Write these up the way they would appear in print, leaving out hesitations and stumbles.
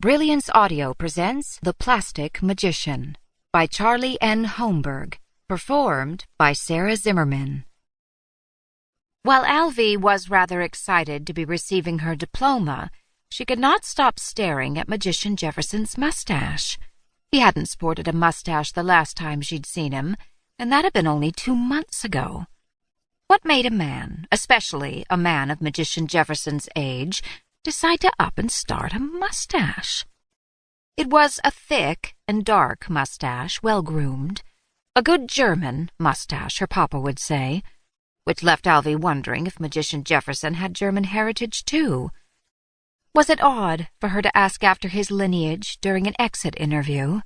Brilliance Audio presents The Plastic Magician by Charlie N. Holmberg, performed by Sarah Zimmerman. While Alvie was rather excited to be receiving her diploma, she could not stop staring at Magician Jefferson's mustache. He hadn't sported a mustache the last time she'd seen him, and that had been only 2 months ago. What made a man, especially a man of Magician Jefferson's age, decide to up and start a mustache? It was a thick and dark mustache, well-groomed. A good German mustache, her papa would say, which left Alvie wondering if Magician Jefferson had German heritage, too. Was it odd for her to ask after his lineage during an exit interview?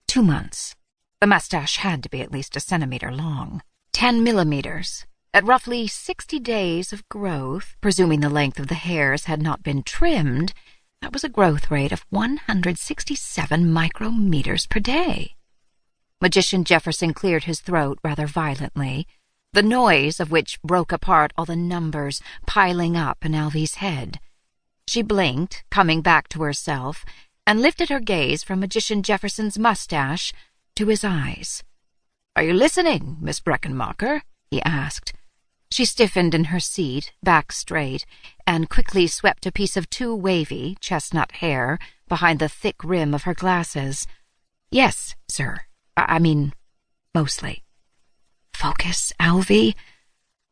2 months. The mustache had to be at least 1 centimeter long. 10 millimeters. At roughly 60 days of growth, presuming the length of the hairs had not been trimmed, that was a growth rate of 167 micrometers per day. Magician Jefferson cleared his throat rather violently, the noise of which broke apart all the numbers piling up in Alvie's head. She blinked, coming back to herself, and lifted her gaze from Magician Jefferson's mustache to his eyes. "Are you listening, Miss Brechenmacher?" he asked. She stiffened in her seat, back straight, and quickly swept a piece of too wavy chestnut hair behind the thick rim of her glasses. "Yes, sir. I mean, mostly." Focus, Alvie.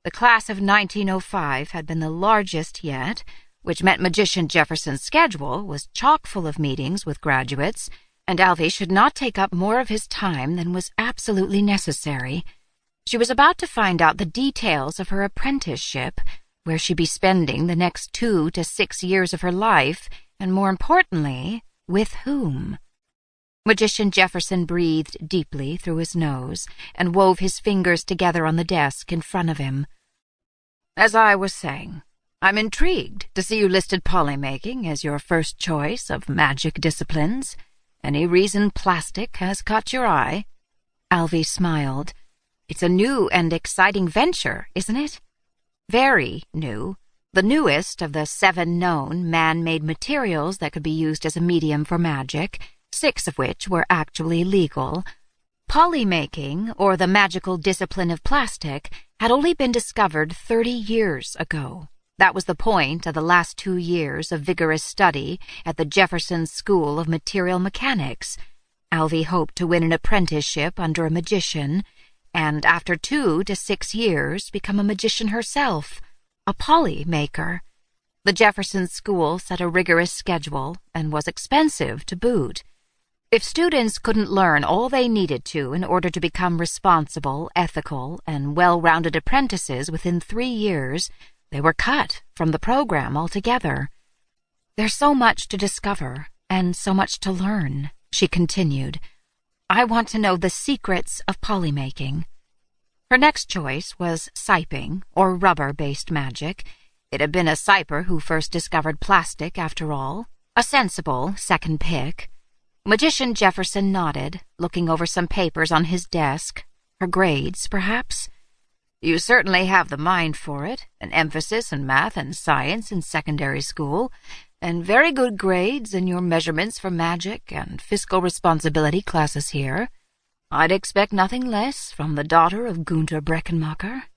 The class of 1905 had been the largest yet, which meant Magician Jefferson's schedule was chock full of meetings with graduates, and Alvie should not take up more of his time than was absolutely necessary. She was about to find out the details of her apprenticeship, where she'd be spending the next 2 to 6 years of her life, and more importantly, with whom. Magician Jefferson breathed deeply through his nose and wove his fingers together on the desk in front of him. "As I was saying, I'm intrigued to see you listed Polymaking as your first choice of magic disciplines. Any reason plastic has caught your eye?" Alvie smiled. "It's a new and exciting venture, isn't it?" "Very new. The newest of the 7 known man-made materials that could be used as a medium for magic, 6 of which were actually legal. Polymaking, or the magical discipline of plastic, had only been discovered 30 years ago. That was the point of the last 2 years of vigorous study at the Jefferson School of Material Mechanics. Alvie hoped to win an apprenticeship under a magician, and after 2 to 6 years become a magician herself, a Polymaker. The Jefferson School set a rigorous schedule and was expensive to boot. If students couldn't learn all they needed to in order to become responsible, ethical, and well-rounded apprentices within 3 years, they were cut from the program altogether. "There's so much to discover and so much to learn," she continued. "I want to know the secrets of polymaking." Her next choice was siping, or rubber-based magic. It had been a siper who first discovered plastic, after all. A sensible second pick. Magician Jefferson nodded, looking over some papers on his desk. Her grades, perhaps? "You certainly have the mind for it, an emphasis in math and science in secondary school, and very good grades in your measurements for magic and fiscal responsibility classes here. I'd expect nothing less from the daughter of Gunter Brechenmacher."